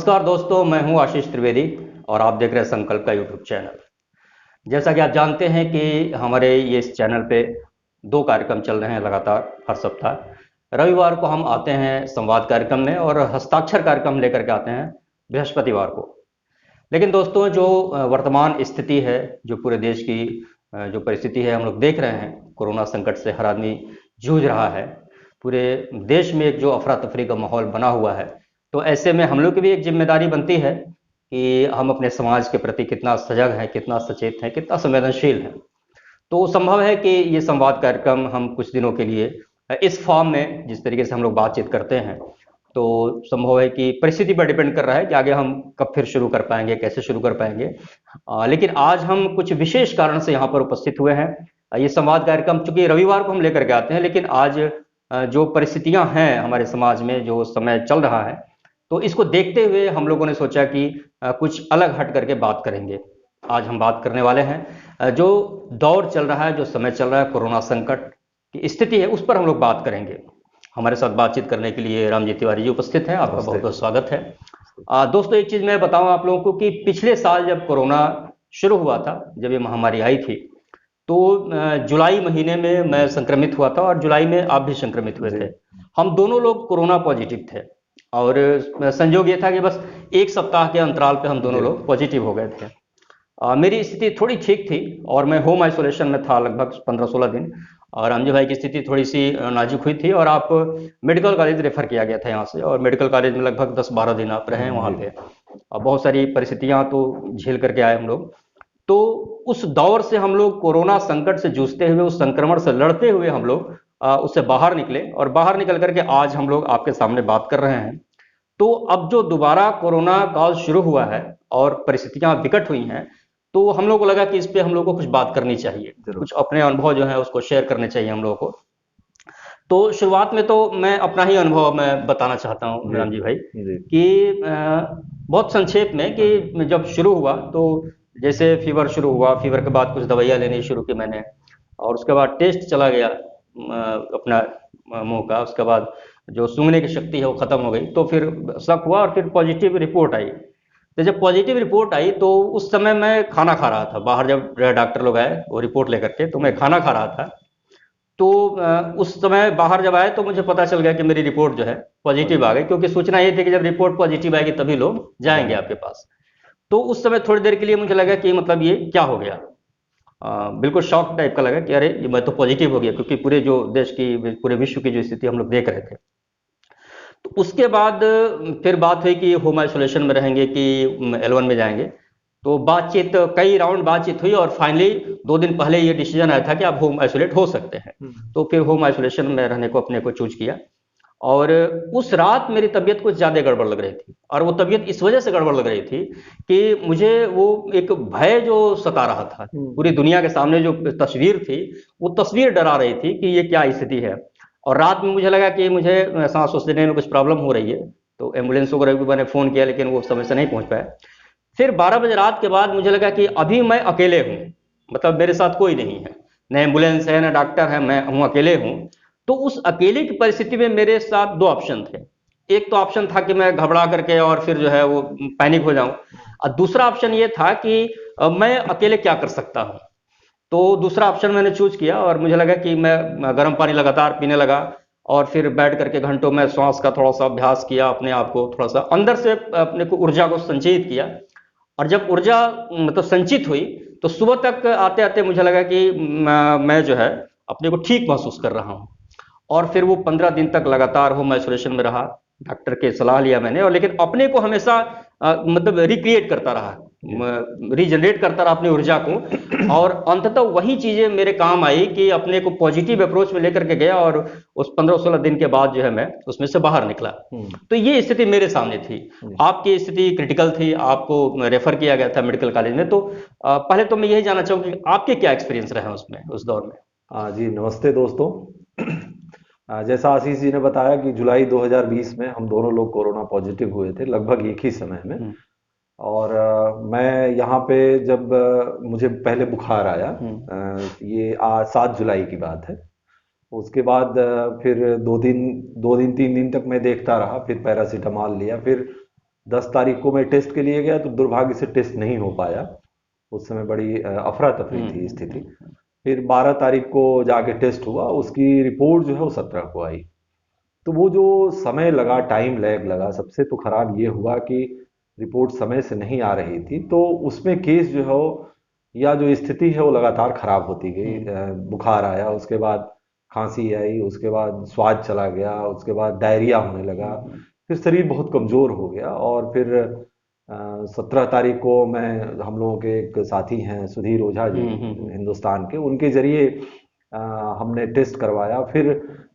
नमस्कार दोस्तों, मैं हूं आशीष त्रिवेदी और आप देख रहे हैं संकल्प का यूट्यूब चैनल। जैसा कि आप जानते हैं कि हमारे ये इस चैनल पे दो कार्यक्रम चल रहे हैं लगातार हर सप्ताह। रविवार को हम आते हैं संवाद कार्यक्रम में और हस्ताक्षर कार्यक्रम लेकर के आते हैं बृहस्पतिवार को। लेकिन दोस्तों, जो वर्तमान स्थिति है, जो पूरे देश की जो परिस्थिति है, हम लोग देख रहे हैं कोरोना संकट से हर आदमी जूझ रहा है। पूरे देश में एक जो अफरा तफरी का माहौल बना हुआ है, तो ऐसे में हम लोग की भी एक जिम्मेदारी बनती है कि हम अपने समाज के प्रति कितना सजग हैं, कितना सचेत हैं, कितना संवेदनशील हैं। तो संभव है कि ये संवाद कार्यक्रम हम कुछ दिनों के लिए इस फॉर्म में, जिस तरीके से हम लोग बातचीत करते हैं, तो संभव है कि परिस्थिति पर डिपेंड कर रहा है कि आगे हम कब फिर शुरू कर पाएंगे, कैसे शुरू कर पाएंगे। लेकिन आज हम कुछ विशेष कारण से यहाँ पर उपस्थित हुए हैं। ये संवाद कार्यक्रम चूंकि रविवार को हम लेकर के आते हैं, लेकिन आज जो परिस्थितियां हैं हमारे समाज में, जो समय चल रहा है, तो इसको देखते हुए हम लोगों ने सोचा कि कुछ अलग हट करके बात करेंगे। आज हम बात करने वाले हैं जो दौर चल रहा है, जो समय चल रहा है, कोरोना संकट की स्थिति है, उस पर हम लोग बात करेंगे। हमारे साथ बातचीत करने के लिए रामजी तिवारी जी उपस्थित हैं। आपका बहुत बहुत स्वागत है। दोस्तों, एक चीज मैं बताऊं आप लोगों को कि पिछले साल जब कोरोना शुरू हुआ था, जब ये महामारी आई थी, तो जुलाई महीने में मैं संक्रमित हुआ था और जुलाई में आप भी संक्रमित हुए थे। हम दोनों लोग कोरोना पॉजिटिव थे और संयोग ये था कि बस एक सप्ताह के अंतराल पे हम दोनों लोग पॉजिटिव हो गए थे। मेरी स्थिति थोड़ी ठीक थी और मैं होम आइसोलेशन में था लगभग 15-16 दिन, और रामजी भाई की स्थिति थोड़ी सी नाजुक हुई थी और आप मेडिकल कॉलेज रेफर किया गया था यहाँ से, और मेडिकल कॉलेज में लगभग 10-12 दिन आप रहे वहाँ पे। और बहुत सारी परिस्थितियाँ तो झेल करके आए हम लोग। तो उस दौर से हम लोग कोरोना संकट से जूझते हुए, उस संक्रमण से लड़ते हुए हम लोग उससे बाहर निकले, और बाहर निकल करके आज हम लोग आपके सामने बात कर रहे हैं। तो अब जो दोबारा कोरोना काल शुरू हुआ है और परिस्थितियां विकट हुई हैं, तो हम लोग को लगा कि इस पे हम लोग को कुछ बात करनी चाहिए, कुछ अपने अनुभव जो है उसको शेयर करने चाहिए हम लोगों को। तो शुरुआत में तो मैं अपना ही अनुभव मैं बताना चाहता हूँ राम जी भाई, कि बहुत संक्षेप में कि जब शुरू हुआ तो जैसे फीवर शुरू हुआ, फीवर के बाद कुछ दवाइयाँ लेनी शुरू की मैंने, और उसके बाद टेस्ट चला गया अपना मुंह का। उसके बाद जो सूंघने की शक्ति है वो खत्म हो गई, तो फिर शक हुआ और फिर पॉजिटिव रिपोर्ट आई। तो जब पॉजिटिव रिपोर्ट आई तो उस समय मैं खाना खा रहा था बाहर, जब डॉक्टर लोग आए वो रिपोर्ट लेकर के, तो मैं खाना खा रहा था। तो उस समय बाहर जब आए तो मुझे पता चल गया कि मेरी रिपोर्ट जो है पॉजिटिव आ गई, क्योंकि सूचना ये थी कि जब रिपोर्ट पॉजिटिव आएगी तभी लोग जाएंगे आपके पास। तो उस समय थोड़ी देर के लिए मुझे लगा कि मतलब ये क्या हो गया, बिल्कुल शॉक टाइप का लगा कि अरे ये मैं तो पॉजिटिव हो गया, क्योंकि पूरे जो देश की, पूरे विश्व की जो स्थिति हम लोग देख रहे थे। तो उसके बाद फिर बात हुई कि होम आइसोलेशन में रहेंगे कि L1 में जाएंगे। तो बातचीत, कई राउंड बातचीत हुई और फाइनली 2 दिन पहले ये डिसीजन आया था कि आप होम आइसोलेट हो सकते हैं। तो फिर होम आइसोलेशन में रहने को अपने को चूज किया। और उस रात मेरी तबीयत कुछ ज्यादा गड़बड़ लग रही थी, और वो तबीयत इस वजह से गड़बड़ लग रही थी कि मुझे वो एक भय जो सता रहा था, पूरी दुनिया के सामने जो तस्वीर थी, वो तस्वीर डरा रही थी कि ये क्या स्थिति है। और रात में मुझे लगा कि मुझे सांस वांस लेने में कुछ प्रॉब्लम हो रही है, तो एम्बुलेंस वगैरह भी मैंने फ़ोन किया, लेकिन वो समय से नहीं पहुंच पाया। फिर 12 बजे रात के बाद मुझे लगा कि अभी मैं अकेले हूँ, मतलब मेरे साथ कोई नहीं है, न एम्बुलेंस है, न डॉक्टर है, मैं हूँ अकेले हूँ। तो उस अकेले की परिस्थिति में मेरे साथ 2 ऑप्शन थे। एक तो ऑप्शन था कि मैं घबरा करके और फिर जो है वो पैनिक हो जाऊं, और दूसरा ऑप्शन ये था कि मैं अकेले क्या कर सकता हूँ। तो दूसरा ऑप्शन मैंने चूज किया, और मुझे लगा कि मैं गर्म पानी लगातार पीने लगा, और फिर बैठ करके घंटों में श्वास का थोड़ा सा अभ्यास किया, अपने आप को थोड़ा सा अंदर से अपने को ऊर्जा को संचित किया। और जब ऊर्जा मतलब संचित हुई, तो सुबह तक आते आते मुझे लगा कि मैं जो है अपने को ठीक महसूस कर रहा हूँ। और फिर वो 15 दिन तक लगातार होम आइसोलेशन में रहा। डॉक्टर के सलाह लिया मैंने, और लेकिन अपने को हमेशा मतलब रिक्रिएट करता रहा, रीजनरेट करता रहा अपनी ऊर्जा को, और अंततः वही चीजें मेरे काम आई कि अपने को पॉजिटिव अप्रोच में लेकर के गया, और उस 15-16 दिन के बाद जो है मैं उसमें से बाहर निकला। तो ये स्थिति मेरे सामने थी। आपकी स्थिति क्रिटिकल थी, आपको रेफर किया गया था मेडिकल कॉलेज में। तो पहले तो मैं यही जानना चाहूंगा कि आपके क्या एक्सपीरियंस रहे उसमें, उस दौर में। जी नमस्ते दोस्तों। जैसा आशीष जी ने बताया कि जुलाई 2020 में हम दोनों लोग कोरोना पॉजिटिव हुए थे, लगभग एक ही समय में। और मैं यहाँ पे जब मुझे पहले बुखार आया, ये 7 जुलाई की बात है। उसके बाद फिर 2 दिन 3 दिन तक मैं देखता रहा, फिर पैरासीटामॉल लिया, फिर 10 तारीख को मैं टेस्ट के लिए गया तो दुर्भाग्य से टेस्ट नहीं हो पाया। उस समय बड़ी अफरा तफरी थी स्थिति। फिर 12 तारीख को जाके टेस्ट हुआ, उसकी रिपोर्ट जो है वो 17 को आई। तो वो जो समय लगा, टाइम लैग लगा, सबसे तो खराब ये हुआ कि रिपोर्ट समय से नहीं आ रही थी, तो उसमें केस जो है या जो स्थिति है वो लगातार खराब होती गई। बुखार आया, उसके बाद खांसी आई, उसके बाद स्वाद चला गया, उसके बाद डायरिया होने लगा, फिर शरीर बहुत कमजोर हो गया। और फिर 17 तारीख को मैं, हम लोगों के एक साथी हैं सुधीर ओझा जी हिंदुस्तान के, उनके जरिए हमने टेस्ट करवाया। फिर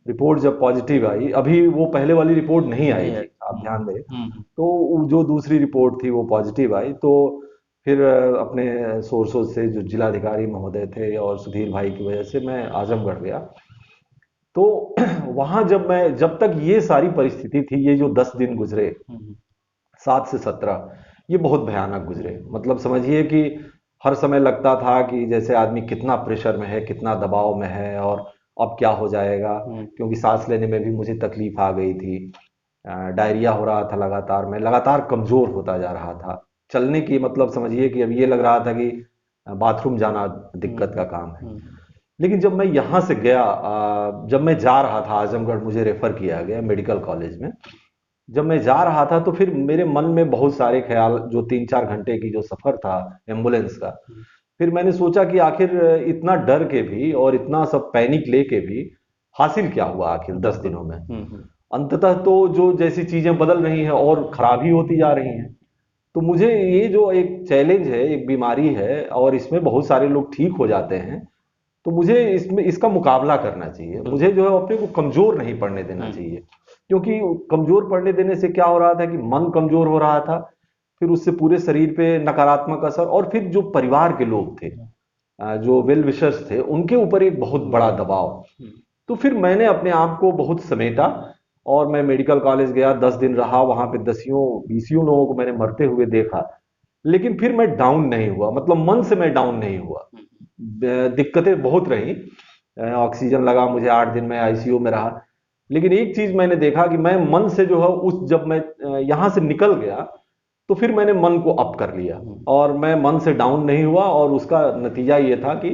रिपोर्ट जब पॉजिटिव आई, अभी वो पहले वाली रिपोर्ट नहीं आई थी, आप ध्यान दें, तो जो दूसरी रिपोर्ट थी वो पॉजिटिव आई। तो फिर अपने सोर्सों से जो जिलाधिकारी महोदय थे और सुधीर भाई की वजह से मैं आजमगढ़ गया। तो वहां जब तक ये सारी परिस्थिति थी, ये जो 10 दिन गुजरे 7 से 17, ये बहुत भयानक गुजरे। मतलब समझिए कि हर समय लगता था कि जैसे आदमी कितना प्रेशर में है, कितना दबाव में है, और अब क्या हो जाएगा, क्योंकि सांस लेने में भी मुझे तकलीफ आ गई थी, डायरिया हो रहा था लगातार, मैं लगातार कमजोर होता जा रहा था। चलने की मतलब समझिए कि अब ये लग रहा था कि बाथरूम जाना दिक्कत का काम है। लेकिन जब मैं यहाँ से गया, जब मैं जा रहा था आजमगढ़, मुझे रेफर किया गया मेडिकल कॉलेज में, जब मैं जा रहा था तो फिर मेरे मन में बहुत सारे ख्याल, जो 3-4 घंटे की जो सफर था एम्बुलेंस का, फिर मैंने सोचा कि आखिर इतना डर के भी और इतना सब पैनिक लेके भी हासिल क्या हुआ आखिर 10 दिनों में। अंततः तो जो जैसी चीजें बदल रही हैं और खराब ही होती जा रही हैं। तो मुझे ये जो एक चैलेंज है, एक बीमारी है, और इसमें बहुत सारे लोग ठीक हो जाते हैं, तो मुझे इसमें इसका मुकाबला करना चाहिए। मुझे जो है अपने को कमजोर नहीं पड़ने देना चाहिए, क्योंकि कमजोर पड़ने देने से क्या हो रहा था कि मन कमजोर हो रहा था, फिर उससे पूरे शरीर पे नकारात्मक असर, और फिर जो परिवार के लोग थे, जो वेल विशर्स थे, उनके ऊपर एक बहुत बड़ा दबाव। तो फिर मैंने अपने आप को बहुत समेटा और मैं मेडिकल कॉलेज गया, 10 दिन रहा वहां पे। 10-20 लोगों को मैंने मरते हुए देखा, लेकिन फिर मैं डाउन नहीं हुआ, मतलब मन से मैं डाउन नहीं हुआ। दिक्कतें बहुत रही, ऑक्सीजन लगा मुझे, 8 दिन में आईसीयू में रहा, लेकिन एक चीज मैंने देखा कि मैं मन से जो है जब मैं यहां से निकल गया, तो फिर मैंने मन को अप कर लिया और मैं मन से डाउन नहीं हुआ, और उसका नतीजा ये था कि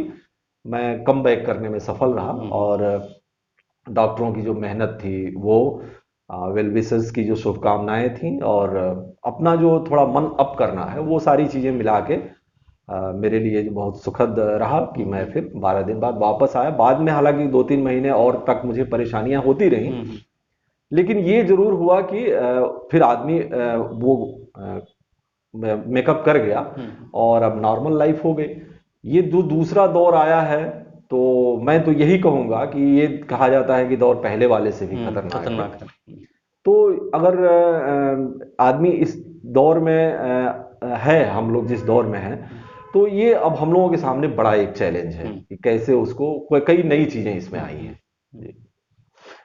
मैं कम बैक करने में सफल रहा। और डॉक्टरों की जो मेहनत थी, वो वेल विशर्स की जो शुभकामनाएं थी, और अपना जो थोड़ा मन अप करना है, वो सारी चीजें मिला के मेरे लिए जो बहुत सुखद रहा कि मैं फिर 12 दिन बाद वापस आया। बाद में हालांकि 2-3 महीने और तक मुझे परेशानियां होती रही, लेकिन ये जरूर हुआ कि फिर आदमी वो मेकअप कर गया और अब नॉर्मल लाइफ हो गई। ये जो दूसरा दौर आया है, तो मैं तो यही कहूंगा कि ये कहा जाता है कि दौर पहले वाले से भी खतरनाक है। तो अगर आदमी इस दौर में है, हम लोग जिस दौर में हैं, तो ये अब हम लोगों के सामने बड़ा एक चैलेंज है कि कैसे उसको, कई नई चीजें इसमें आई हैं जी।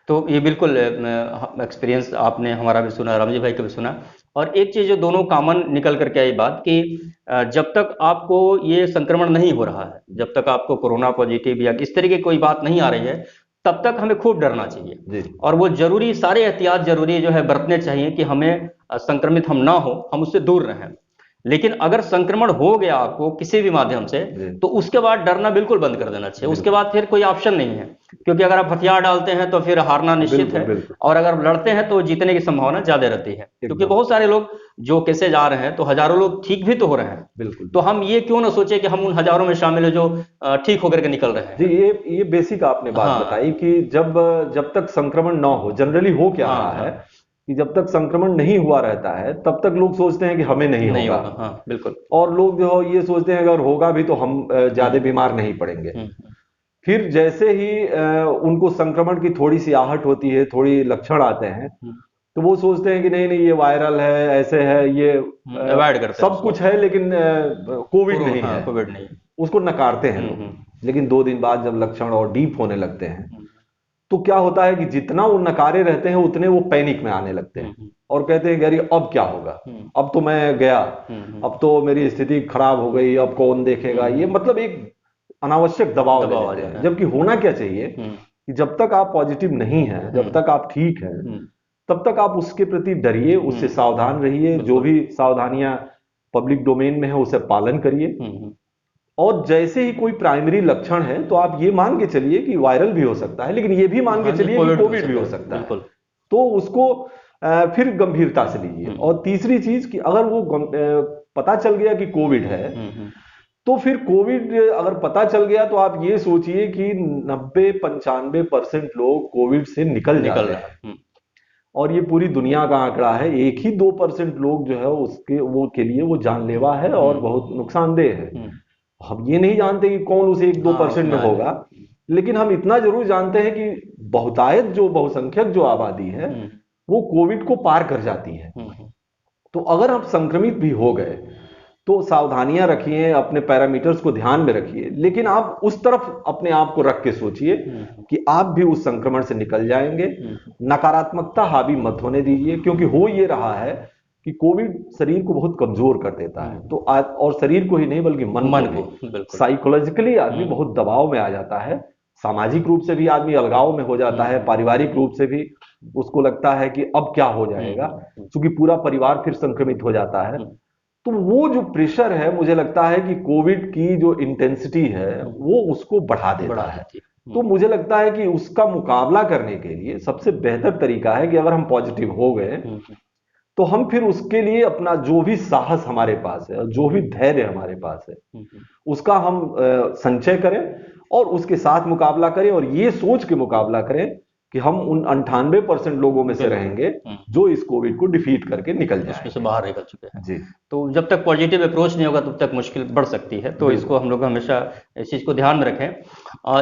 तो ये बिल्कुल एक्सपीरियंस आपने हमारा भी सुना, रामजी भाई का भी सुना। और एक चीज जो दोनों कॉमन निकल करके आई बात कि जब तक आपको ये संक्रमण नहीं हो रहा है, जब तक आपको कोरोना पॉजिटिव या इस तरह की कोई बात नहीं आ रही है, तब तक हमें खूब डरना चाहिए। और वो जरूरी, सारे एहतियात जरूरी जो है बरतने चाहिए कि हमें संक्रमित हम ना हो, हम उससे दूर रहें। लेकिन अगर संक्रमण हो गया आपको किसी भी माध्यम से, तो उसके बाद डरना बिल्कुल बंद कर देना चाहिए। उसके बाद फिर कोई ऑप्शन नहीं है, क्योंकि अगर आप हथियार डालते हैं तो फिर हारना निश्चित है, और अगर लड़ते हैं तो जीतने की संभावना ज्यादा रहती है। क्योंकि बहुत सारे लोग जो कैसे जा रहे हैं, तो हजारों लोग ठीक भी तो हो रहे हैं। बिल्कुल। तो हम ये क्यों ना सोचे कि हम उन हजारों में शामिल है जो ठीक होकर के निकल रहे हैं। जी, ये बेसिक आपने बात बताई कि जब तक संक्रमण ना हो, जनरली हो क्या रहा है कि जब तक संक्रमण नहीं हुआ रहता है, तब तक लोग सोचते हैं कि हमें नहीं होगा। हाँ, बिल्कुल। और लोग जो ये सोचते हैं अगर होगा भी तो हम ज्यादा बीमार नहीं पड़ेंगे। फिर जैसे ही उनको संक्रमण की थोड़ी सी आहट होती है, थोड़ी लक्षण आते हैं, तो वो सोचते हैं कि नहीं नहीं ये वायरल है, ऐसे है, ये अवॉइड करते सब कुछ है, लेकिन कोविड नहीं है, कोविड नहीं, उसको नकारते हैं लोग। लेकिन 2 दिन बाद जब लक्षण और डीप होने लगते हैं, तो क्या होता है कि जितना वो नकारे रहते हैं, उतने वो पैनिक में आने लगते हैं और कहते हैं कि अब क्या होगा, अब तो मैं गया, अब तो मेरी स्थिति खराब हो गई, अब कौन देखेगा। ये मतलब एक अनावश्यक दबाव देते हैं। जबकि होना क्या चाहिए कि जब तक आप पॉजिटिव नहीं है, जब तक आप ठीक हैं, तब तक आप उसके प्रति डरिए, उससे सावधान रहिए, जो भी सावधानियां पब्लिक डोमेन में है उसे पालन करिए। और जैसे ही कोई प्राइमरी लक्षण है तो आप ये मान के चलिए कि वायरल भी हो सकता है, लेकिन ये भी मान के चलिए कि कोविड भी हो सकता है, तो उसको फिर गंभीरता से लीजिए। और तीसरी चीज कि अगर वो पता चल गया कि कोविड है, तो फिर कोविड अगर पता चल गया तो आप ये सोचिए कि 90-95% लोग कोविड से निकल जाते हैं। और ये पूरी दुनिया का आंकड़ा है। 1 ही 2% लोग जो है उसके वो के लिए वो जानलेवा है और बहुत नुकसानदेह है। हम ये नहीं जानते कि कौन उस 1-2% में होगा, लेकिन हम इतना जरूर जानते हैं कि बहुतायत जो बहुसंख्यक जो आबादी है वो कोविड को पार कर जाती है। तो अगर आप संक्रमित भी हो गए तो सावधानियां रखिए, अपने पैरामीटर्स को ध्यान में रखिए, लेकिन आप उस तरफ अपने आप को रख के सोचिए कि आप भी उस संक्रमण से निकल जाएंगे। नकारात्मकता हावी मत होने दीजिए, क्योंकि हो ये रहा है कि कोविड शरीर को बहुत कमजोर कर देता है। तो और शरीर को ही नहीं बल्कि मन को साइकोलॉजिकली आदमी बहुत दबाव में आ जाता है। सामाजिक रूप से भी आदमी अलगाव में हो जाता है, पारिवारिक रूप से भी उसको लगता है कि अब क्या हो जाएगा, क्योंकि पूरा परिवार फिर संक्रमित हो जाता है। तो वो जो प्रेशर है, मुझे लगता है कि कोविड की जो इंटेंसिटी है वो उसको बढ़ा देता है। तो मुझे लगता है कि उसका मुकाबला करने के लिए सबसे बेहतर तरीका है कि अगर हम पॉजिटिव हो गए तो हम फिर उसके लिए अपना जो भी साहस हमारे पास है और जो भी धैर्य हमारे पास है उसका हम संचय करें और उसके साथ मुकाबला करें, और ये सोच के मुकाबला करें कि हम उन 98% लोगों में से रहेंगे जो इस कोविड को डिफीट करके निकल जाएंगे, उसमें से बाहर निकल चुके हैं। जी। तो जब तक पॉजिटिव अप्रोच नहीं होगा तब तक मुश्किल बढ़ सकती है, तो इसको हम लोग हमेशा इस चीज़ को ध्यान में रखें।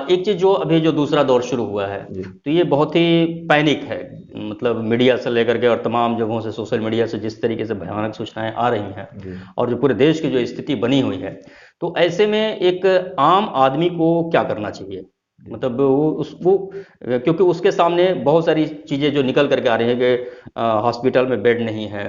एक चीज़ जो अभी जो दूसरा दौर शुरू हुआ है तो ये बहुत ही पैनिक है, मतलब मीडिया से लेकर के और तमाम जगहों से, सोशल मीडिया से जिस तरीके से भयानक सूचनाएं आ रही हैं और जो पूरे देश की जो स्थिति बनी हुई है, तो ऐसे में एक आम आदमी को क्या करना चाहिए? मतलब वो क्योंकि उसके सामने बहुत सारी चीज़ें जो निकल करके आ रही है कि हॉस्पिटल में बेड नहीं है,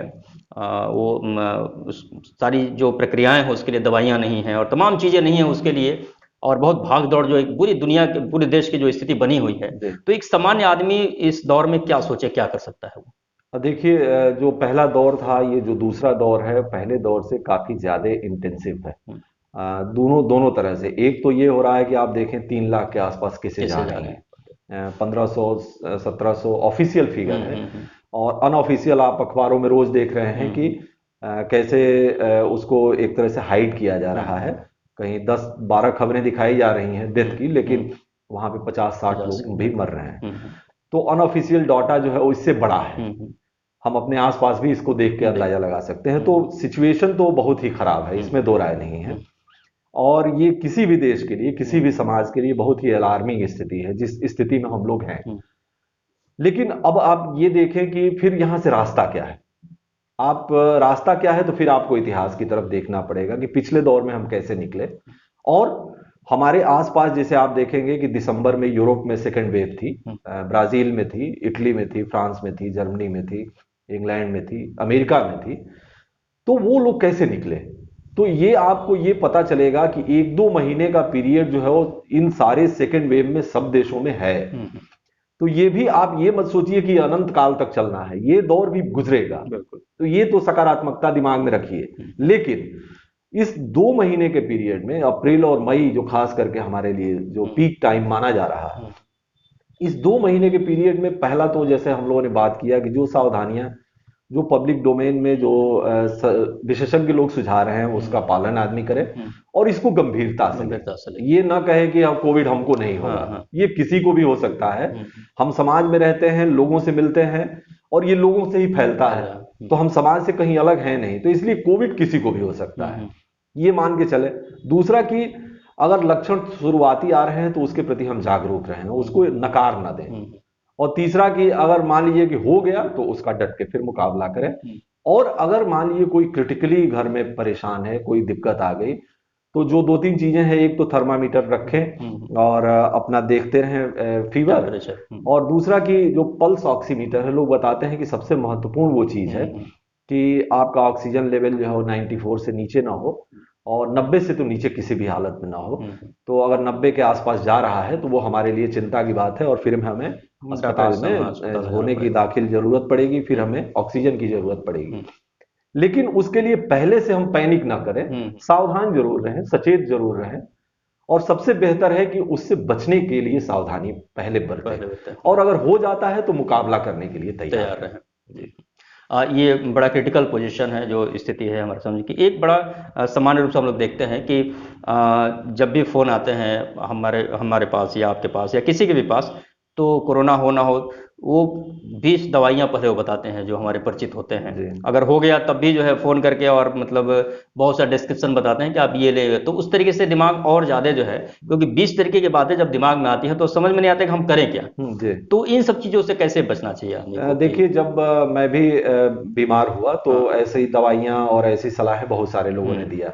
सारी जो प्रक्रियाएं हैं उसके लिए दवाइयां नहीं हैं और तमाम चीज़ें नहीं हैं उसके लिए, और बहुत भाग दौड़ जो एक पूरी दुनिया के पूरे देश की जो स्थिति बनी हुई है, तो एक सामान्य आदमी इस दौर में क्या सोचे, क्या कर सकता है वो? देखिए, जो पहला दौर था, ये जो दूसरा दौर है पहले दौर से काफी ज्यादा इंटेंसिव है। दोनों तरह से। एक तो ये हो रहा है कि आप देखें 3 लाख के आसपास केसेज आ रहे हैं, 1500-1700 ऑफिशियल फिगर है, और अनऑफिशियल आप अखबारों में रोज देख रहे हैं कि कैसे उसको एक तरह से हाइड किया जा रहा है। कहीं 10-12 खबरें दिखाई जा रही हैं डेथ की, लेकिन वहां पे 50-60 लोग भी मर रहे हैं। तो अनऑफिशियल डाटा जो है वो इससे बड़ा है। हम अपने आसपास भी इसको देख के अंदाजा लगा सकते हैं। तो सिचुएशन तो बहुत ही खराब है, इसमें दो राय नहीं है। और ये किसी भी देश के लिए, किसी भी समाज के लिए बहुत ही अलार्मिंग स्थिति है, जिस स्थिति में हम लोग हैं। लेकिन अब आप ये देखें कि फिर यहां से रास्ता क्या है। रास्ता क्या है, तो फिर आपको इतिहास की तरफ देखना पड़ेगा कि पिछले दौर में हम कैसे निकले। और हमारे आसपास जैसे आप देखेंगे कि दिसंबर में यूरोप में सेकेंड वेव थी, ब्राजील में थी, इटली में थी, फ्रांस में थी, जर्मनी में थी, इंग्लैंड में थी, अमेरिका में थी। तो वो लोग कैसे निकले, तो ये आपको ये पता चलेगा कि 1-2 महीने का पीरियड जो है वो इन सारे सेकेंड वेव में सब देशों में है। तो ये भी आप ये मत सोचिए कि अनंत काल तक चलना है, ये दौर भी गुजरेगा। तो ये तो सकारात्मकता दिमाग में रखिए। लेकिन इस 2 महीने के पीरियड में, अप्रैल और मई जो खास करके हमारे लिए जो पीक टाइम माना जा रहा है, इस 2 महीने के पीरियड में पहला तो जैसे हम लोगों ने बात किया कि जो सावधानियां जो पब्लिक डोमेन में जो विशेषज्ञ लोग सुझा रहे हैं उसका पालन आदमी करे, और इसको गंभीरता से ये ना कहे कि अब कोविड हमको नहीं होगा। ये किसी को भी हो सकता है। हम समाज में रहते हैं, लोगों से मिलते हैं, और ये लोगों से ही फैलता है, तो हम समाज से कहीं अलग हैं नहीं। तो इसलिए कोविड किसी को भी हो सकता है, ये मान के चले। दूसरा कि अगर लक्षण शुरुआती आ रहे हैं तो उसके प्रति हम जागरूक रहें, उसको नकार ना दें। और तीसरा कि अगर मान लीजिए कि हो गया तो उसका डट के फिर मुकाबला करें। और अगर मान लीजिए कोई क्रिटिकली घर में परेशान है, कोई दिक्कत आ गई, तो जो 2-3 चीजें हैं, एक तो थर्मामीटर रखें और अपना देखते रहें फीवर, और दूसरा कि जो पल्स ऑक्सीमीटर है, लोग बताते हैं कि सबसे महत्वपूर्ण वो चीज है कि आपका ऑक्सीजन लेवल जो है 94 से नीचे ना हो। और 90 से तो नीचे किसी भी हालत में ना हो। हम्म। तो अगर 90 के आसपास जा रहा है तो वो हमारे लिए चिंता की बात है, और फिर हमें अस्पताल में अस्पताल जाना होने की पड़ेगा। दाखिल जरूरत पड़ेगी, फिर हमें ऑक्सीजन की जरूरत पड़ेगी। हम्म। लेकिन उसके लिए पहले से हम पैनिक ना करें, हम्म। सावधान जरूर रहें, सचेत जरूर रहें, और सबसे बेहतर है कि उससे बचने के लिए सावधानी पहले बरतें, पहले होता है। और अगर हो जाता है तो मुकाबला करने के लिए तैयार तैयार रहें। रहें। जी। ये बड़ा क्रिटिकल पोजीशन है जो स्थिति है हमारे समझ की। एक बड़ा सामान्य रूप से हम लोग देखते हैं कि जब भी फ़ोन आते हैं हमारे हमारे पास या आपके पास या किसी के भी पास, तो कोरोना हो ना हो, वो 20 दवाइयाँ पहले वो बताते हैं जो हमारे परिचित होते हैं। जी। अगर हो गया तब भी जो है फ़ोन करके और मतलब बहुत सा डिस्क्रिप्शन बताते हैं कि आप ये ले, तो उस तरीके से दिमाग और ज़्यादा जो है, क्योंकि 20 तरीके की बातें जब दिमाग में आती हैं तो समझ में नहीं आता कि हम करें क्या। जी। तो इन सब चीज़ों से कैसे बचना चाहिए आदमी को कि देखिए, जब मैं भी बीमार हुआ तो हाँ। ऐसे ही दवाइयाँ और ऐसी सलाहें बहुत सारे लोगों ने दिया।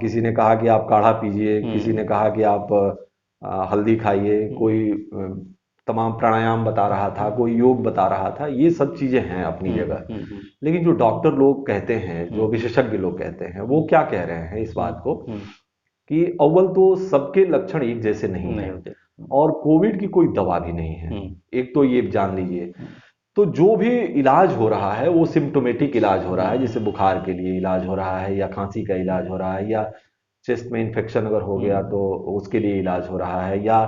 किसी ने कहा कि आप काढ़ा पीजिए, किसी ने कहा कि आप हल्दी खाइए, कोई तमाम प्राणायाम बता रहा था, कोई योग बता रहा था। ये सब चीजें हैं अपनी जगह, लेकिन जो डॉक्टर लोग कहते हैं, जो विशेषज्ञ लोग कहते हैं, वो क्या कह रहे हैं इस बात को, कि अव्वल तो सबके लक्षण एक जैसे नहीं नहीं है, होते। और कोविड की कोई दवा भी नहीं है। एक तो ये जान लीजिए। तो जो भी इलाज हो रहा है वो सिम्टोमेटिक इलाज हो रहा है, जैसे बुखार के लिए इलाज हो रहा है, या खांसी का इलाज हो रहा है, या चेस्ट में इन्फेक्शन अगर हो गया तो उसके लिए इलाज हो रहा है, या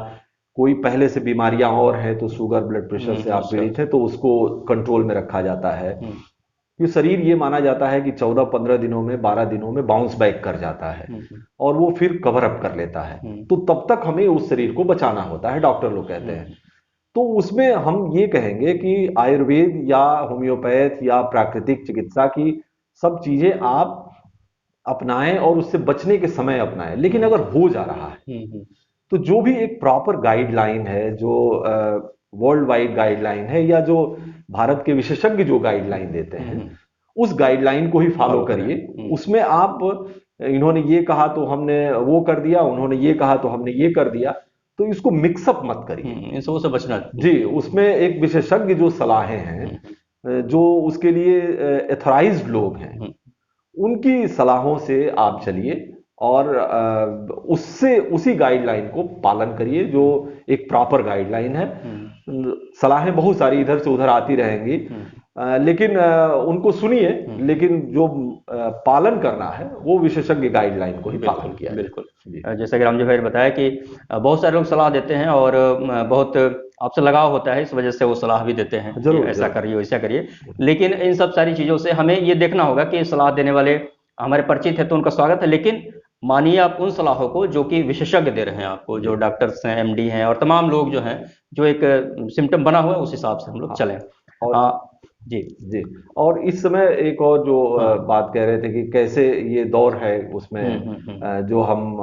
कोई पहले से बीमारियां और हैं तो शुगर ब्लड प्रेशर से आप पीड़ित हैं तो उसको कंट्रोल में रखा जाता है। ये शरीर ये माना जाता है कि 14-15 दिनों में, 12 दिनों में बाउंस बैक कर जाता है, और वो फिर कवर अप कर लेता है। तो तब तक हमें उस शरीर को बचाना होता है, डॉक्टर लोग कहते हैं। तो उसमें हम ये कहेंगे कि आयुर्वेद या होम्योपैथ या प्राकृतिक चिकित्सा की सब चीजें आप अपनाएं और उससे बचने के समय अपनाएं। लेकिन अगर हो जा रहा है तो जो भी एक प्रॉपर गाइडलाइन है, जो वर्ल्ड वाइड गाइडलाइन है, या जो भारत के विशेषज्ञ जो गाइडलाइन देते हैं, उस गाइडलाइन को ही फॉलो फॉलो करिए। करें। उसमें आप, इन्होंने ये कहा तो हमने वो कर दिया, उन्होंने ये कहा तो हमने ये कर दिया, तो इसको मिक्सअप मत करिए। इन सबों से बचना जी, उसमें एक विशेषज्ञ जो सलाहें हैं, जो उसके लिए एथोराइज्ड लोग हैं, उनकी सलाहों से आप चलिए, और उससे उसी गाइडलाइन को पालन करिए जो एक प्रॉपर गाइडलाइन है। सलाहें बहुत सारी इधर से उधर आती रहेंगी, लेकिन उनको सुनिए, लेकिन जो पालन करना है वो विशेषज्ञ गाइडलाइन को ही पालन किया जाए। बिल्कुल। जैसा कि रामजी भाई ने बताया कि बहुत सारे लोग सलाह देते हैं और बहुत आपसे लगाव होता है, इस वजह से वो सलाह भी देते हैं कि जरूर ऐसा जरूर। करिए वैसा करिए। लेकिन इन सब सारी चीज़ों से हमें ये देखना होगा कि सलाह देने वाले हमारे परिचित है तो उनका स्वागत है, लेकिन मानिए आप उन सलाहों को जो कि विशेषज्ञ दे रहे हैं आपको, जो डॉक्टर्स हैं, एमडी हैं और तमाम लोग जो हैं, जो एक सिम्टम बना हुआ है उस हिसाब से हम लोग चलें। और जी जी, और इस समय एक और जो हाँ। बात कह रहे थे कि कैसे ये दौर है उसमें जो हम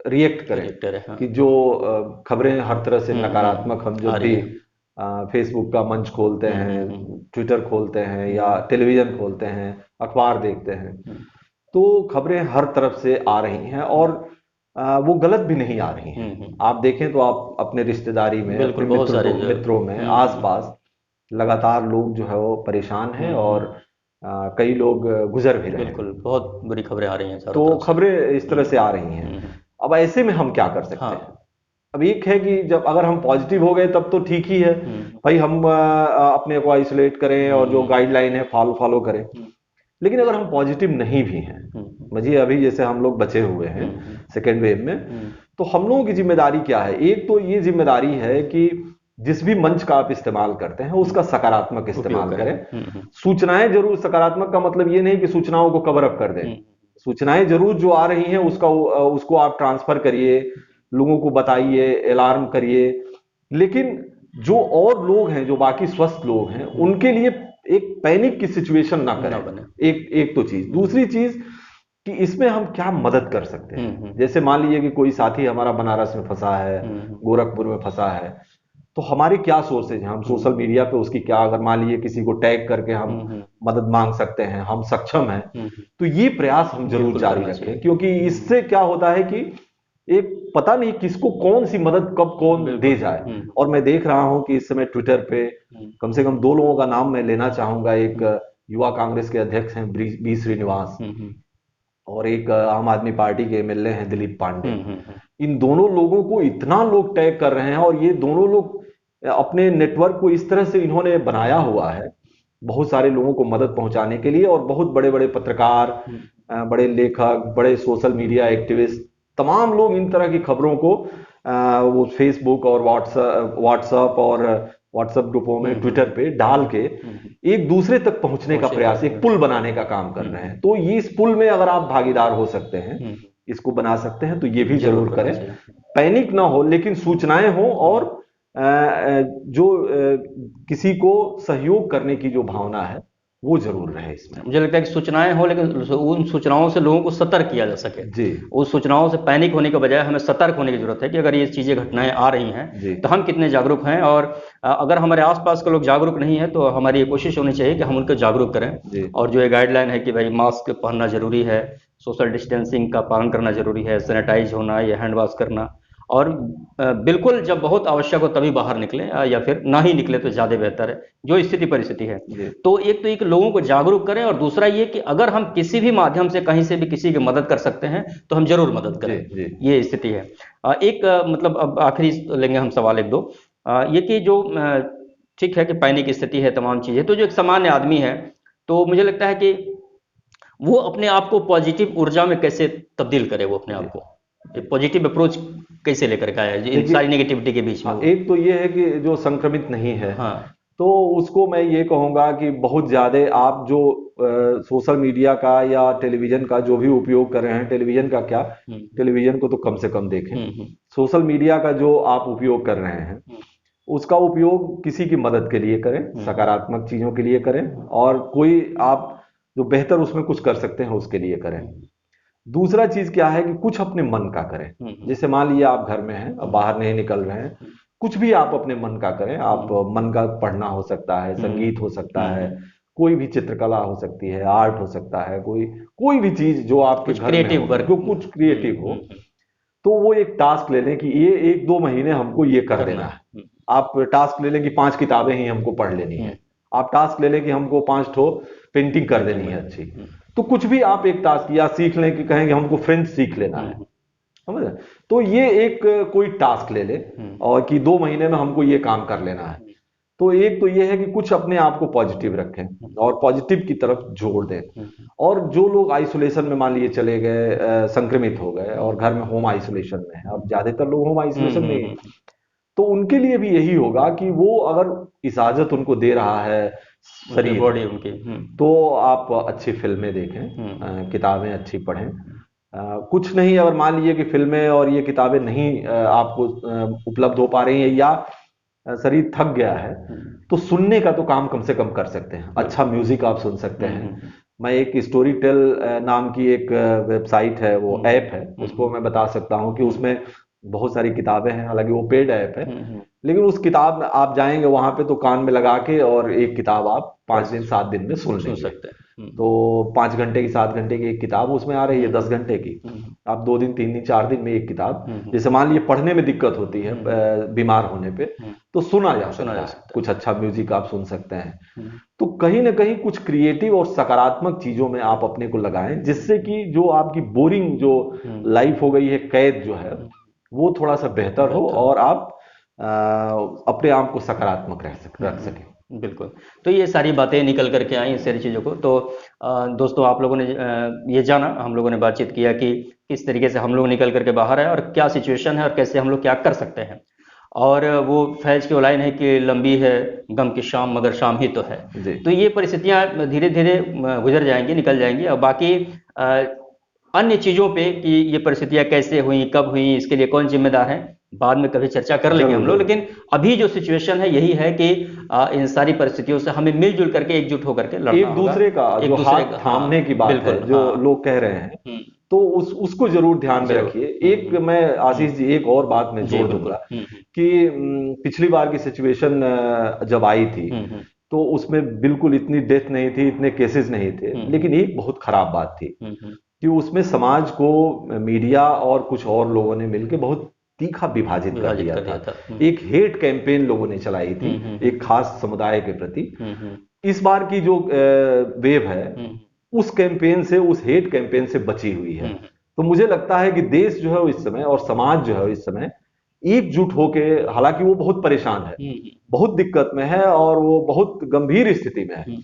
रिएक्ट करें, हाँ। कि जो खबरें हर तरह से नकारात्मक, हम आ जब रही भी है। फेसबुक का मंच खोलते हैं, ट्विटर खोलते हैं, या टेलीविजन खोलते हैं, अखबार देखते हैं, तो खबरें हर तरफ से आ रही हैं, और वो गलत भी नहीं आ रही हैं। आप देखें तो आप अपने रिश्तेदारी में, बिल्कुल, अपने बहुत सारे जो मित्रों में, आसपास लगातार लोग जो है वो परेशान हैं, और कई लोग गुजर भी रहे हैं। बिल्कुल, बहुत बुरी खबरें आ रही हैं चारों तो तरफ से। खबरें इस तरह से आ रही हैं। अब ऐसे में हम क्या कर सकते हैं? हाँ। अब एक है कि जब अगर हम पॉजिटिव हो गए तब तो ठीक ही है, भाई हम अपने को आइसोलेट करें और जो गाइडलाइन है फॉलो करें। लेकिन अगर हम पॉजिटिव नहीं भी हैं, मुझे अभी जैसे हम लोग बचे हुए हैं सेकेंड वेव में, तो हम लोगों की जिम्मेदारी क्या है? एक तो ये जिम्मेदारी है कि जिस भी मंच का आप इस्तेमाल करते हैं उसका सकारात्मक इस्तेमाल करें। सूचनाएं जरूर, सकारात्मक का मतलब ये नहीं कि सूचनाओं को कवर अप कर दें। सूचनाएं जरूर जो आ रही हैं उसको आप ट्रांसफर करिए, लोगों को बताइए, अलार्म करिए। लेकिन जो और लोग हैं, जो बाकी स्वस्थ लोग हैं, उनके लिए एक पैनिक की सिचुएशन ना करें। एक तो चीज, दूसरी चीज कि इसमें हम क्या मदद कर सकते हैं। जैसे मान लीजिए कि कोई साथी हमारा बनारस में फंसा है, गोरखपुर में फंसा है, तो हमारे क्या सोर्सेज हैं? हम सोशल मीडिया पे उसकी क्या, अगर मान लीजिए किसी को टैग करके हम मदद मांग सकते हैं, हम सक्षम हैं, तो ये प्रयास हम जरूर जारी रखें। क्योंकि इससे क्या होता है कि एक पता नहीं किसको कौन सी मदद कब कौन दे जाए। और मैं देख रहा हूं कि इस समय ट्विटर पे कम से कम 2 लोगों का नाम मैं लेना चाहूंगा। एक युवा कांग्रेस के अध्यक्ष हैं बी श्रीनिवास, और एक आम आदमी पार्टी के एमएलए हैं दिलीप पांडे। हम्म। इन दोनों लोगों को इतना लोग टैग कर रहे हैं, और ये दोनों लोग अपने नेटवर्क को इस तरह से इन्होंने बनाया हुआ है बहुत सारे लोगों को मदद पहुंचाने के लिए, और बहुत बड़े बड़े पत्रकार, बड़े लेखक, बड़े सोशल मीडिया एक्टिविस्ट, तमाम लोग इन तरह की खबरों को वो फेसबुक और व्हाट्सएप और व्हाट्सएप ग्रुपों में, ट्विटर पे डाल के एक दूसरे तक पहुंचने का प्रयास, एक पुल बनाने का काम कर रहे हैं। तो ये इस पुल में अगर आप भागीदार हो सकते हैं, इसको बना सकते हैं, तो ये भी जरूर करें। पैनिक ना हो, लेकिन सूचनाएं हो, और जो किसी को सहयोग करने की जो भावना है वो जरूर रहे इसमें। मुझे लगता है कि सूचनाएं हो, लेकिन उन सूचनाओं से लोगों को सतर्क किया जा सके जी। उस सूचनाओं से पैनिक होने के बजाय हमें सतर्क होने की जरूरत है कि अगर ये चीजें, घटनाएं आ रही हैं तो हम कितने जागरूक हैं, और अगर हमारे आसपास के लोग जागरूक नहीं है तो हमारी ये कोशिश होनी चाहिए कि हम उनको जागरूक करें। और जो ये गाइडलाइन है कि भाई मास्क पहनना जरूरी है, सोशल डिस्टेंसिंग का पालन करना जरूरी है, सैनिटाइज होना या हैंड वॉश करना, और बिल्कुल जब बहुत आवश्यक हो तभी बाहर निकलें, या फिर ना ही निकले तो ज़्यादा बेहतर है, जो स्थिति परिस्थिति है। तो एक लोगों को जागरूक करें, और दूसरा ये कि अगर हम किसी भी माध्यम से कहीं से भी किसी की मदद कर सकते हैं तो हम जरूर मदद करें। ये स्थिति है। एक मतलब अब आखिरी लेंगे हम सवाल एक दो, ये कि जो ठीक है कि पैनिक की स्थिति है, तमाम चीज़ें, तो जो एक सामान्य आदमी है, तो मुझे लगता है कि वो अपने आप को पॉजिटिव ऊर्जा में कैसे तब्दील करे, वो अपने आप को पॉजिटिव अप्रोच कैसे लेकर के आया इन सारी नेगेटिविटी के बीच में। एक तो ये है कि जो संक्रमित नहीं है, तो उसको मैं ये कहूंगा कि बहुत ज्यादा आप जो सोशल मीडिया का या टेलीविजन का जो भी उपयोग कर रहे हैं, टेलीविजन का क्या, टेलीविजन को तो कम से कम देखें। सोशल मीडिया का जो आप उपयोग कर रहे हैं, उसका उपयोग किसी की मदद के लिए करें, सकारात्मक चीजों के लिए करें, और कोई आप जो बेहतर उसमें कुछ कर सकते हैं उसके लिए करें। दूसरा चीज क्या है कि कुछ अपने मन का करें। जैसे मान लीजिए आप घर में हैं, अब बाहर नहीं निकल रहे हैं, कुछ भी आप अपने मन का करें। आप मन का पढ़ना हो सकता है, संगीत हो सकता है, कोई भी चित्रकला हो सकती है, आर्ट हो सकता है, कोई भी चीज जो आपके घर में हो, जो कुछ क्रिएटिव हो, तो वो एक टास्क ले लें कि ये 1-2 महीने हमको ये कर देना है। आप टास्क ले लें कि 5 किताबें ही हमको पढ़ लेनी है। आप टास्क ले लें कि हमको 5 ठो पेंटिंग कर देनी है अच्छी। तो कुछ भी आप एक टास्क, या सीख लें कि कहेंगे हमको फ्रेंच सीख लेना है, समझ रहे? तो ये एक कोई टास्क ले ले, और कि 2 महीने में हमको ये काम कर लेना है। तो एक तो ये है कि कुछ अपने आप को पॉजिटिव रखें और पॉजिटिव की तरफ जोड़ दें। और जो लोग आइसोलेशन में मान लिए चले गए, संक्रमित हो गए और घर में होम आइसोलेशन में है, और ज्यादातर लोग होम आइसोलेशन में, तो उनके लिए भी यही होगा कि वो अगर इजाजत उनको दे रहा है शरीर, बॉडी उनकी, तो आप अच्छी फिल्में देखें, किताबें अच्छी पढ़ें। कुछ नहीं, अगर मान लीजिए कि फिल्में और ये किताबें नहीं आपको उपलब्ध हो पा रही है, या शरीर थक गया है, तो सुनने का तो काम कम से कम कर सकते हैं। अच्छा म्यूजिक आप सुन सकते हैं। मैं एक स्टोरी टेल नाम की एक वेबसाइट है, वो ऐप है, उसको मैं बता सकता हूँ कि उसमें बहुत सारी किताबें हैं। हालांकि वो पेड ऐप है, लेकिन उस किताब आप जाएंगे वहां पे तो कान में लगा के, और एक किताब आप 5 दिन 7 दिन में सुन सकते हैं। तो 5 घंटे की, 7 घंटे की एक किताब उसमें आ रही है, 10 घंटे की। आप 2 दिन, 3 दिन, 4 दिन में एक किताब, जैसे मान लीजिए पढ़ने में दिक्कत होती है बीमार होने पे, तो सुना जा सकता है। कुछ अच्छा म्यूजिक आप सुन सकते हैं। तो कहीं ना कहीं कुछ क्रिएटिव और सकारात्मक चीजों में आप अपने को लगाएं, जिससे कि जो आपकी बोरिंग जो लाइफ हो गई है, कैद जो है, वो थोड़ा सा बेहतर हो, और आप अपने आप को सकारात्मक रख सकें। बिल्कुल। तो ये सारी बातें निकल करके आई, इस सारी चीज़ों को। तो दोस्तों, आप लोगों ने ये जाना, हम लोगों ने बातचीत किया कि किस तरीके से हम लोग निकल करके बाहर आए, और क्या सिचुएशन है, और कैसे हम लोग क्या कर सकते हैं। और वो फैज की लाइन है कि लंबी है गम की शाम, मगर शाम ही तो है। तो ये परिस्थितियाँ धीरे धीरे गुजर जाएंगी, निकल जाएंगी। और बाकी अन्य चीज़ों पे कि ये परिस्थितियाँ कैसे हुई, कब हुई, इसके लिए कौन जिम्मेदार है, बाद में कभी चर्चा कर लेंगे हम लोग। लेकिन अभी जो सिचुएशन है यही है कि इन सारी परिस्थितियों से हमें मिलजुल करके, एकजुट होकर के लड़ना एक दूसरे का, जो हाथ थामने की बात है, जो लोग कह रहे हैं, तो उसको जरूर ध्यान में रखिए। एक मैं आशीष जी एक और बात मैं जोड़ दूंगा कि पिछली बार की सिचुएशन जब आई थी, तो उसमें बिल्कुल इतनी डेथ नहीं थी, इतने केसेस नहीं थे, लेकिन एक बहुत खराब बात थी कि उसमें समाज को मीडिया और कुछ और लोगों ने मिलकर बहुत तीखा विभाजित कर दिया था। एक हेट कैंपेन लोगों ने चलाई थी एक खास समुदाय के प्रति। इस बार की जो वेव है, उस कैंपेन से, उस हेट कैंपेन से बची हुई है। तो मुझे लगता है कि देश जो है इस समय और समाज जो है इस समय एकजुट होके, हालांकि वो बहुत परेशान है, बहुत दिक्कत में है और वो बहुत गंभीर स्थिति में है,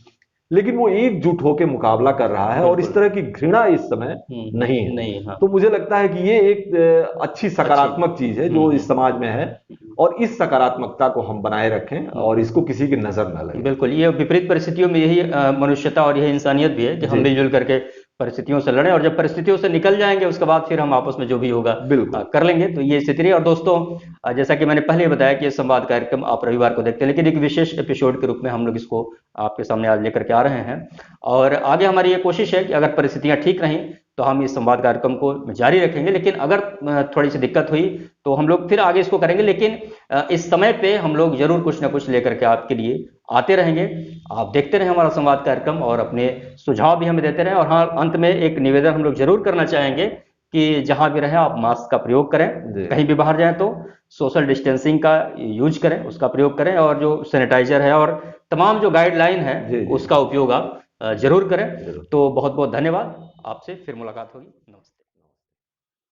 लेकिन वो एकजुट होकर मुकाबला कर रहा है और इस तरह की घृणा इस समय नहीं है। नहीं, हाँ। तो मुझे लगता है कि ये एक अच्छी सकारात्मक चीज है जो इस समाज में है, और इस सकारात्मकता को हम बनाए रखें और इसको किसी की नजर न लगे। बिल्कुल, ये विपरीत परिस्थितियों में यही मनुष्यता और यही इंसानियत भी है कि हम जी मिलजुल करके परिस्थितियों से लड़ें, और जब परिस्थितियों से निकल जाएंगे उसके बाद फिर हम आपस में जो भी होगा बिल्कुल। कर लेंगे। तो ये स्थिति रही। और दोस्तों, जैसा कि मैंने पहले ही बताया कि ये संवाद कार्यक्रम आप रविवार को देखते हैं, लेकिन एक विशेष एपिसोड के रूप में हम लोग इसको आपके सामने आज लेकर के आ रहे हैं। और आगे हमारी ये कोशिश है कि अगर परिस्थितियां ठीक रहीं तो हम इस संवाद कार्यक्रम को जारी रखेंगे, लेकिन अगर थोड़ी सी दिक्कत हुई तो हम लोग फिर आगे इसको करेंगे। लेकिन इस समय पे हम लोग जरूर कुछ ना कुछ लेकर के आपके लिए आते रहेंगे। आप देखते रहें हमारा संवाद कार्यक्रम और अपने सुझाव भी हमें देते रहें। और हाँ, अंत में एक निवेदन हम लोग जरूर करना चाहेंगे कि जहां भी रहें आप मास्क का प्रयोग करें, कहीं भी बाहर जाएं तो सोशल डिस्टेंसिंग का यूज करें, उसका प्रयोग करें, और जो सैनिटाइजर है और तमाम जो गाइडलाइन है उसका उपयोग आप जरूर करें। तो बहुत बहुत धन्यवाद। आपसे फिर मुलाकात होगी। नमस्ते।